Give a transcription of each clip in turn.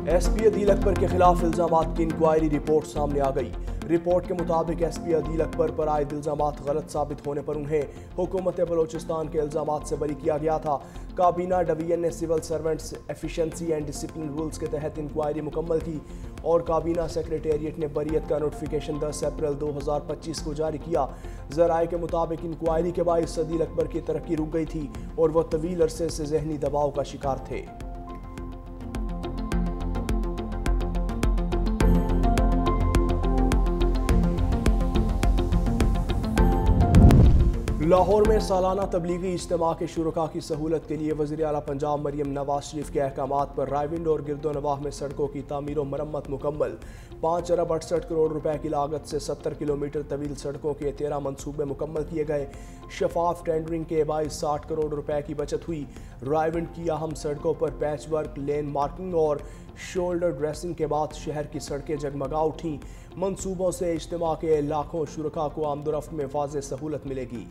SP Adeel Akbar के खिलाफ इल्जामात की इंक्वायरी रिपोर्ट सामने आ गई। रिपोर्ट के मुताबिक एसपी अदील अकबर पर आए इल्जामात गलत साबित होने पर उन्हें हुकूमत बलोचिस्तान के इल्जामात से बरी किया गया था। काबीना डिवीजन ने civil servants efficiency and discipline rules के तहत इंक्वायरी मुकम्मल की और काबीना सेक्रेटेरिएट ने बरीयत का नोटिफिकेशन 10 अप्रैल 2025 को जारी किया। ज़राए के मुताबिक इंक्वायरी के बायस अदील अकबर की तरक्की रुक गई थी और वह तवील अरसे से जहनी दबाव का शिकार थे। लाहौर में सालाना तबलीगी इज्तिमा के शुरका की सहूलत के लिए वज़ीर आला पंजाब मरियम नवाज शरीफ के अहकामात पर रायविंड और गिरदोनवाह में सड़कों की तामीर व मरम्मत मुकम्मल। 5 अरब 68 करोड़ रुपए की लागत से 70 किलोमीटर तवील सड़कों के 13 मनसूबे मुकम्मल किए गए। शफाफ टेंडरिंग के बायस 60 करोड़ रुपए की बचत हुई। रायविंड की अहम सड़कों पर पैच वर्क, लेन मार्किंग और शोल्डर ड्रेसिंग के बाद शहर की सड़कें जगमगा उठीं। मनसूबों से इज्तिमा के लाखों शुरका को आमदोरफ्त में वाज़ेह सहूलत मिलेगी।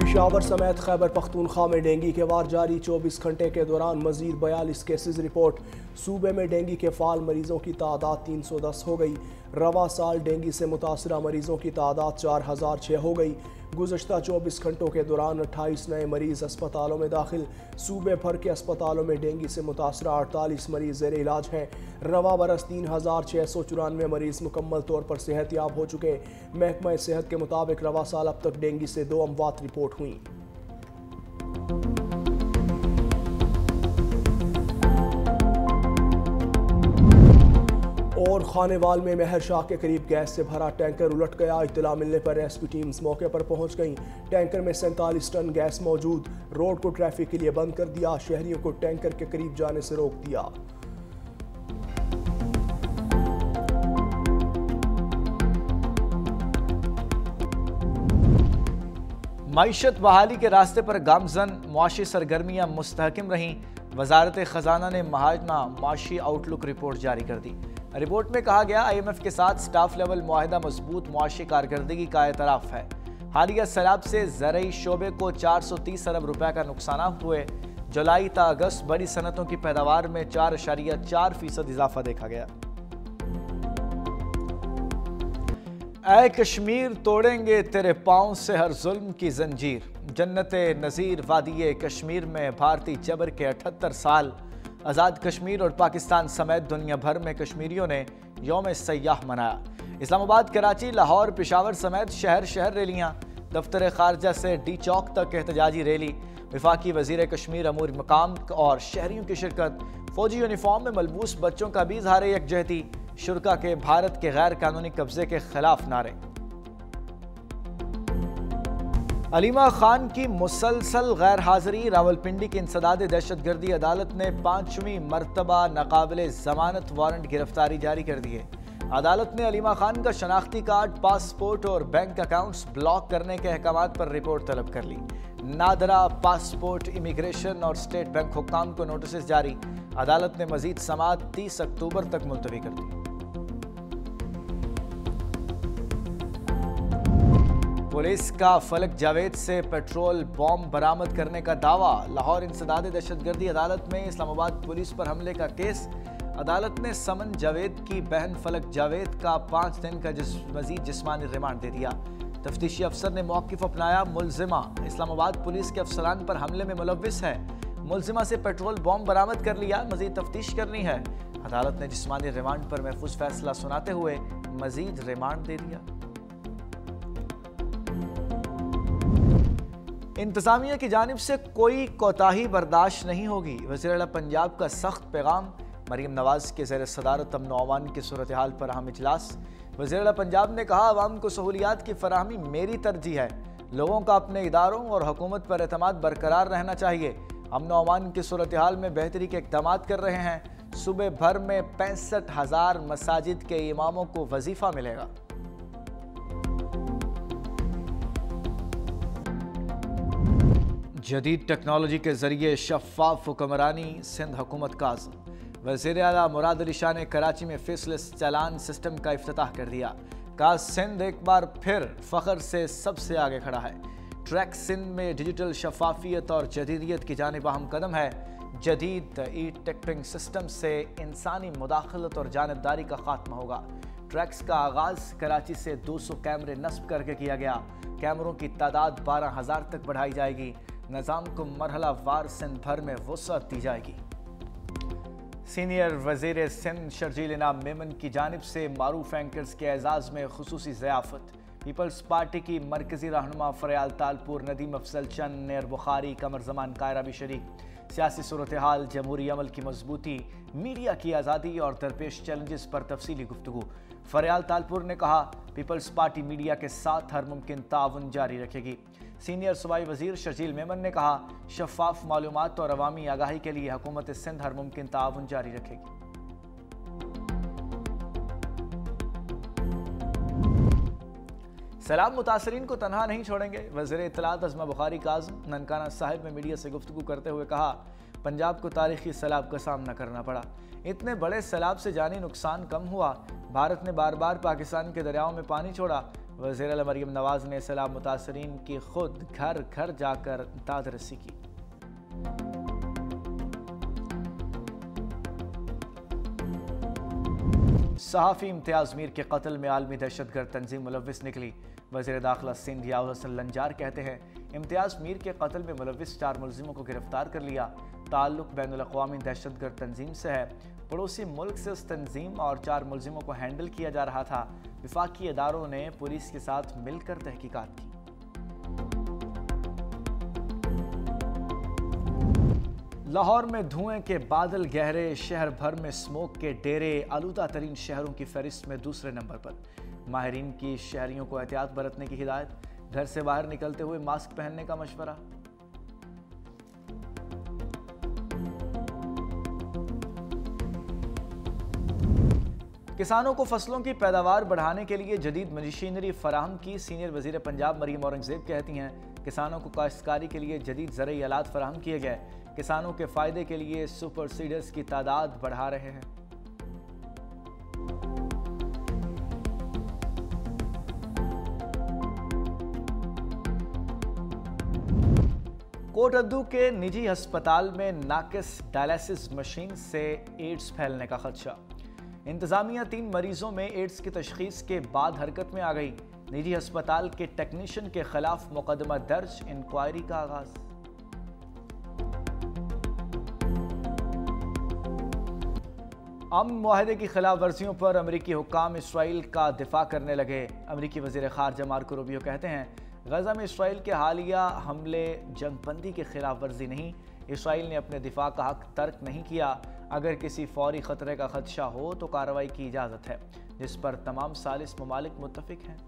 पेशावर समेत खैबर पख्तूनख्वा में डेंगू के वार जारी। 24 घंटे के दौरान मजीद 42 केसेज रिपोर्ट। सूबे में डेंगू के फाल मरीजों की तादाद 310 हो गई। रवा साल डेंगू से मुतासरा मरीजों की तादाद 4006 हो गई। गुज़श्ता 24 घंटों के दौरान 28 नए मरीज अस्पतालों में दाखिल। सूबे भर के अस्पतालों में डेंगू से मुतासरा 48 मरीज ज़ेर इलाज हैं। रवा बरस 3694 मरीज मुकम्मल तौर पर सेहतयाब हो चुके। महकमा सेहत के मुताबिक रवा साल अब तक डेंगू से 2 अमवात रिपोर्ट हुई। और खानेवाल में महर शाह के करीब गैस से भरा टैंकर उलट गया। इत्तला मिलने पर रेस्क्यू टीम्स मौके पर पहुंच गईं। टैंकर में 47 टन गैस मौजूद। रोड को ट्रैफिक के लिए बंद कर दिया। शहरियों को टैंकर के करीब जाने से रोक दिया। मईशत बहाली के रास्ते पर गामजन मुआशी सरगर्मियां मुस्तहकम रहीं। वजारत खजाना ने महाजना मुआशी आउटलुक रिपोर्ट जारी कर दी। रिपोर्ट में कहा गया IMF के साथ स्टाफ लेवल मुआहिदा मजबूत मुआशी कारकर्दगी का एतराफ़ है। हालिया सैलाब से ज़रई शोबे को 430 अरब रुपए का नुकसान हुए। जुलाई ता अगस्त बड़ी सनतों की पैदावार में 4.4% इजाफा देखा गया। ऐ कश्मीर तोड़ेंगे तेरे पाँव से हर जुल्म की जंजीर। जन्नत नज़ीर वादी कश्मीर में भारतीय जबर के 78 साल। आज़ाद कश्मीर और पाकिस्तान समेत दुनिया भर में कश्मीरियों ने यौम सयाह मनाया। इस्लामाबाद, कराची, लाहौर, पेशावर समेत शहर शहर रैलियाँ। दफ्तर खारजा से डी चौक तक एहतजाजी रैली। वफाकी वजीर कश्मीर अमूर मकाम और शहरियों की शिरकत। फौजी यूनिफॉर्म में मलबूस बच्चों का भी इज़हार यकजहती। शुरका के भारत के गैर कानूनी कब्जे के खिलाफ नारे। अलीमा खान की मुसलसल गैर हाजिरी। रावलपिंडी की इंसदाद दहशतगर्दी अदालत ने 5वीं मरतबा नाकाबिले जमानत वारंट गिरफ्तारी जारी कर दी है। अदालत ने अलीमा खान का शनाख्ती कार्ड, पासपोर्ट और बैंक अकाउंट्स ब्लॉक करने के अहकामात पर रिपोर्ट तलब कर ली। नादरा, पासपोर्ट, इमिग्रेशन और स्टेट बैंक हुक्काम को नोटिस जारी। अदालत ने मजीद समाअत 30 अक्टूबर तक मुलतवी कर दी। पुलिस का फलक जावेद से पेट्रोल बॉम्ब बरामद करने का दावा। लाहौर इंसदाद दहशतगर्दी अदालत में इस्लामाबाद पुलिस पर हमले का केस। अदालत ने समन जावेद की बहन फलक जावेद का 5 दिन का मजीद जिस्मानी रिमांड दे दिया। तफ्तीशी अफसर ने मौक़िफ़ अपनाया। मुलजिमा इस्लामाबाद पुलिस के अफसरान पर हमले में मुलव्विस है। मुलजिमा से पेट्रोल बॉम्ब बरामद कर लिया, मजीद तफ्तीश करनी है। अदालत ने जिस्मानी रिमांड पर महफूज फैसला सुनाते हुए मजीद रिमांड दे दिया। इंतजामिया की जानिब से कोई कोताही बर्दाश्त नहीं होगी। वज़ीर आला पंजाब का सख्त पैगाम। मरीम नवाज के ज़ेर सदारत अमन व अमान की सूरत हाल पर अहम इजलास। वज़ीर आला पंजाब ने कहा, अवाम को सहूलियात की फराहमी मेरी तरजीह है। लोगों का अपने इदारों और हुकूमत पर एतमाद बरकरार रहना चाहिए। अमन व अमान की सूरत हाल में बेहतरी के इक़दाम कर रहे हैं। सूबे भर में 65,000 मसाजिद के इमामों को वजीफ़ा मिलेगा। जदीद टेक्नोलॉजी के जरिए शफाफ हुक्मरानी, सिंध हुकूमत का आज़म। वज़ीर आला मुराद अली शाह ने कराची में फेसलेस चालान सिस्टम का इफ्तिताह कर दिया। कहा, सिंध एक बार फिर फ़ख्र से सबसे आगे खड़ा है। ट्रैक सिंध में डिजिटल शफाफियत और जदीदियत की जानिब अहम कदम है। जदीद ई-टिकटिंग सिस्टम से इंसानी मुदाखलत और जानबदारी का खात्मा होगा। ट्रैक्स का आगाज़ कराची से 200 कैमरे नस्ब करके किया गया। कैमरों की तादाद 12,000 तक बढ़ाई जाएगी। निज़ाम को मरहला वार सिंध भर में वुसअत दी जाएगी। सीनियर वज़ीर सिंध शर्जील इनाम मेमन की जानिब से मारूफ एंकर्स के एजाज़ में खुसूसी ज़ियाफ़त। पीपल्स पार्टी की मरकज़ी रहनुमा फ़रयाल तालपुर, नदीम अफजल चंद, नेर बुखारी, कमर जमान कायरा भी शरीक। सियासी सूरत हाल, जमहूरी अमल की मजबूती, मीडिया की आज़ादी और दरपेश चैलेंजेस पर तफसीली गुफ्तगू। फ़रयाल तालपुर ने कहा, पीपल्स पार्टी मीडिया के साथ हर मुमकिन ताउन जारी रखेगी। सीनियर सूबाई वज़ीर शर्जील मेमन ने कहा, शफाफ मालूमात और अवामी आगाही के लिए हुकूमत सिंध हर मुमकिन ताउन जारी रखेगी। सैलाब मुतासरीन को तनहा नहीं छोड़ेंगे। वज़ीर इत्तलात अज़मा बुखारी काज़म ननकाना साहिब में मीडिया से गुफ्तगू करते हुए कहा, पंजाब को तारीखी सैलाब का सामना करना पड़ा। इतने बड़े सैलाब से जानी नुकसान कम हुआ। भारत ने बार बार पाकिस्तान के दरियाओं में पानी छोड़ा। वज़ीर आला मरियम नवाज़ ने सैलाब मुतासरीन की खुद घर घर जाकर दादरसी की। सहाफ़ी इम्तियाज़ मीर के कत्ल में आलमी दहशतगर्द तंजीम मुलव्विस निकली। वज़ीर दाखिला सिंध याऊद हसन लंजार कहते हैं, इम्तियाज़ मीर के कत्ल में मुलव्विस 4 मुलजिमों को गिरफ्तार कर लिया। ताल्लुक बैनुल अक़वामी दहशतगर्द तंजीम से है। पड़ोसी मुल्क से उस तंजीम और 4 मुलजिमों को हैंडल किया जा रहा था। विफाकी इदारों ने पुलिस के साथ मिलकर तहकीकात की। लाहौर में धुएं के बादल गहरे, शहर भर में स्मोक के डेरे, आलूदा तरीन शहरों की फहरिस्त में दूसरे नंबर पर। माहिरीन की शहरियों को एहतियात बरतने की हिदायत। घर से बाहर निकलते हुए मास्क पहनने का मशवरा। किसानों को फसलों की पैदावार बढ़ाने के लिए जदीद मशीनरी फराहम की। सीनियर वज़ीर पंजाब मरियम औरंगज़ेब कहती हैं, किसानों को काश्तकारी के लिए जदीद ज़रई आलात फराहम किए गए। किसानों के फ़ायदे के लिए सुपर सीडर्स की तादाद बढ़ा रहे हैं। कोटअद्दू के निजी अस्पताल में नाकिस डायलिसिस मशीन से एड्स फैलने का खदशा। इंतजामिया 3 मरीजों में एड्स की तशखीस के बाद हरकत में आ गई। निजी अस्पताल के टेक्नीशियन के खिलाफ मुकदमा दर्ज, इंक्वायरी का आगाज। अमन मुआहदे की खिलाफ वर्जियों पर अमरीकी हुक्काम इसराइल का दिफा करने लगे। अमरीकी वज़ीर ख़ारजा मार्को रूबियो कहते हैं, गज़ा में इसराइल के हालिया हमले जंगबंदी की खिलाफ वर्जी नहीं। इसराइल ने अपने दिफा का हक तर्क नहीं किया। अगर किसी फौरी ख़तरे का खदशा हो तो कार्रवाई की इजाज़त है, जिस पर तमाम सालिस ममालिक मुत्तफ़िक हैं।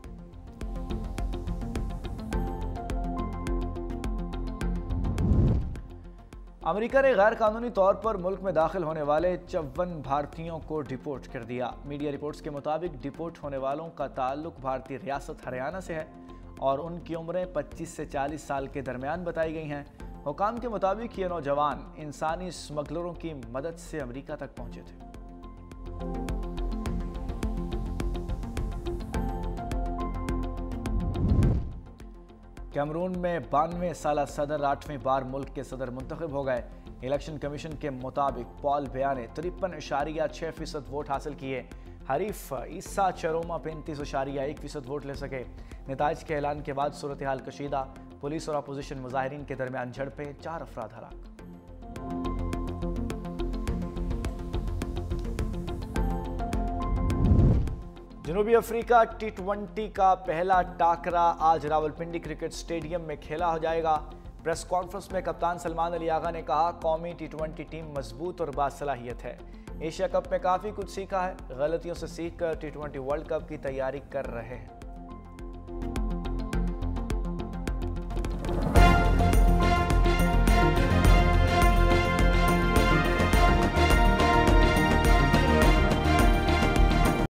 अमेरिका ने गैर कानूनी तौर पर मुल्क में दाखिल होने वाले 54 भारतीयों को डिपोर्ट कर दिया। मीडिया रिपोर्ट्स के मुताबिक डिपोर्ट होने वालों का ताल्लुक भारतीय रियासत हरियाणा से है और उनकी उम्रें 25 से 40 साल के दरमियान बताई गई हैं। हुकाम के मुताबिक ये नौजवान इंसानी स्मगलरों की मदद से अमेरिका तक पहुंचे थे। कैमरून में 92 साला सदर 8वीं बार मुल्क के सदर मुंतखब हो गए। इलेक्शन कमीशन के मुताबिक पॉल बिया ने 53.6% वोट हासिल किए। हरीफ ईसा चरोमा 35.1% वोट ले सके। नताइज के ऐलान के बाद सूरत हाल कशीदा। पुलिस और अपोजिशन मुजाहिरीन के दरमियान झड़पें, 4 अफराद हलाक। जनूबी अफ्रीका T20 का पहला टाकरा आज रावलपिंडी क्रिकेट स्टेडियम में खेला हो जाएगा। प्रेस कॉन्फ्रेंस में कप्तान सलमान अली आगा ने कहा, कौमी T20 टीम मजबूत और बासलाहियत है। एशिया कप में काफ़ी कुछ सीखा है। गलतियों से सीख कर T20 वर्ल्ड कप की तैयारी कर रहे हैं।